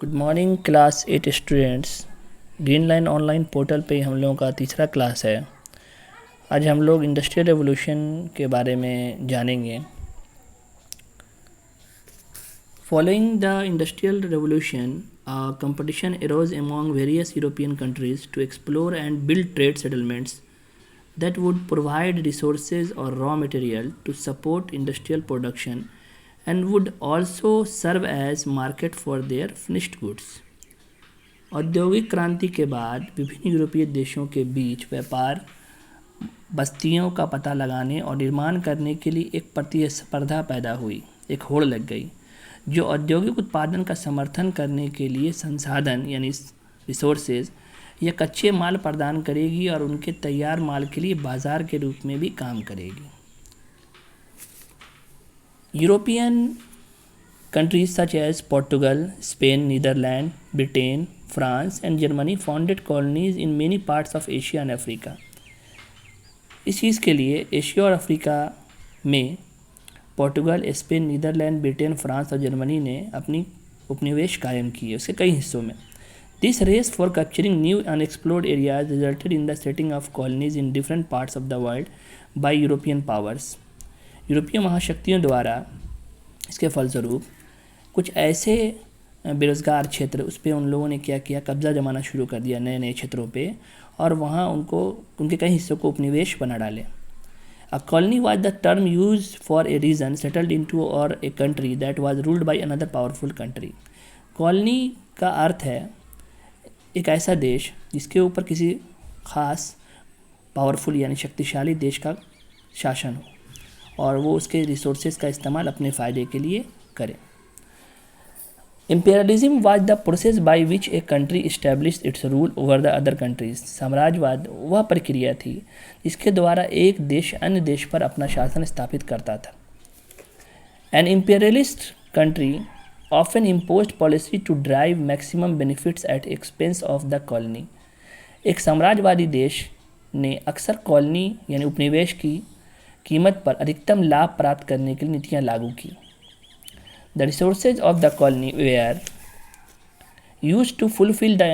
Good morning class 8 students. Green line online portal पे हम लोगों का तीसरा क्लास है। आज हम लोग इंडस्ट्रियल रेवोल्यूशन के बारे में जानेंगे। Following the industrial revolution competition arose among various European countries to explore and build trade settlements that would provide resources or raw material to support industrial production and would also serve as market for their finished goods. औद्योगिक क्रांति के बाद विभिन्न यूरोपीय देशों के बीच व्यापार बस्तियों का पता लगाने और निर्माण करने के लिए एक प्रतिस्पर्धा पैदा हुई, एक होड़ लग गई जो औद्योगिक उत्पादन का समर्थन करने के लिए संसाधन यानी रिसोर्सेज या कच्चे माल प्रदान करेगी और उनके तैयार माल के लिए बाजार के रूप में भी काम करेगी। European countries such as Portugal, Spain, Netherlands, Britain, France and Germany founded colonies in many parts of Asia and Africa. इस चीज़ के लिए एशिया और अफ्रीका में Portugal, Spain, Netherlands, Britain, France और जर्मनी ने अपनी उपनिवेश कायम किए उसके कई हिस्सों में। This race for capturing new unexplored areas resulted in the setting of colonies in different parts of the world by European powers. यूरोपीय महाशक्तियों द्वारा इसके फलस्वरूप कुछ ऐसे बेरोज़गार क्षेत्र उस पर उन लोगों ने क्या किया, कब्ज़ा जमाना शुरू कर दिया नए नए क्षेत्रों पे और वहाँ उनके कई हिस्सों को उपनिवेश बना डाले। A colony was the term use for a region settled into और a country that was ruled by another powerful country. Colony का अर्थ है एक ऐसा देश जिसके ऊपर किसी खास पावरफुल यानी शक्तिशाली देश का शासन हो और वो उसके रिसोर्सेज का इस्तेमाल अपने फ़ायदे के लिए करे। Imperialism was the process by which a country established its rule over the other countries. साम्राज्यवाद वह प्रक्रिया थी जिसके द्वारा एक देश अन्य देश पर अपना शासन स्थापित करता था। An imperialist country often imposed policy to drive maximum benefits at expense of the colony. एक साम्राज्यवादी देश ने अक्सर कॉलोनी यानी उपनिवेश की कीमत पर अधिकतम लाभ प्राप्त करने के लिए नीतियाँ लागू की। The resources of the colony were used to fulfill the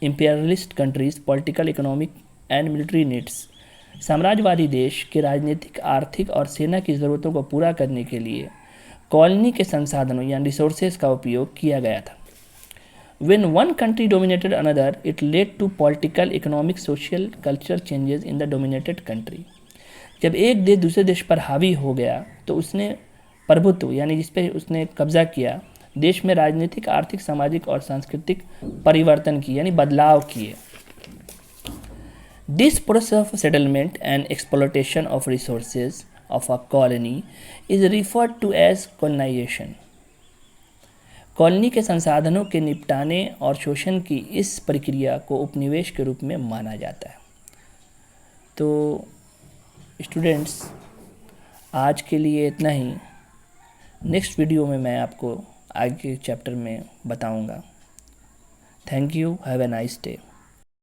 imperialist countries' political, economic and military needs. साम्राज्यवादी देश के राजनीतिक, आर्थिक और सेना की ज़रूरतों को पूरा करने के लिए कॉलोनी के संसाधनों या रिसोर्सेज का उपयोग किया गया था। When one country dominated another, it led to political, economic, social, cultural changes in the dominated country. जब एक देश दूसरे देश पर हावी हो गया तो उसने प्रभुत्व यानी जिस पे उसने कब्जा किया देश में राजनीतिक, आर्थिक, सामाजिक और सांस्कृतिक परिवर्तन किए यानी बदलाव किए। This process of settlement and exploitation of resources of a colony is referred to as colonization. Colony के संसाधनों के निपटाने और शोषण की इस प्रक्रिया को उपनिवेश के रूप में माना जाता है। तो स्टूडेंट्स आज के लिए इतना ही। नेक्स्ट वीडियो में मैं आपको आगे के चैप्टर में बताऊंगा। Thank you, have a nice day.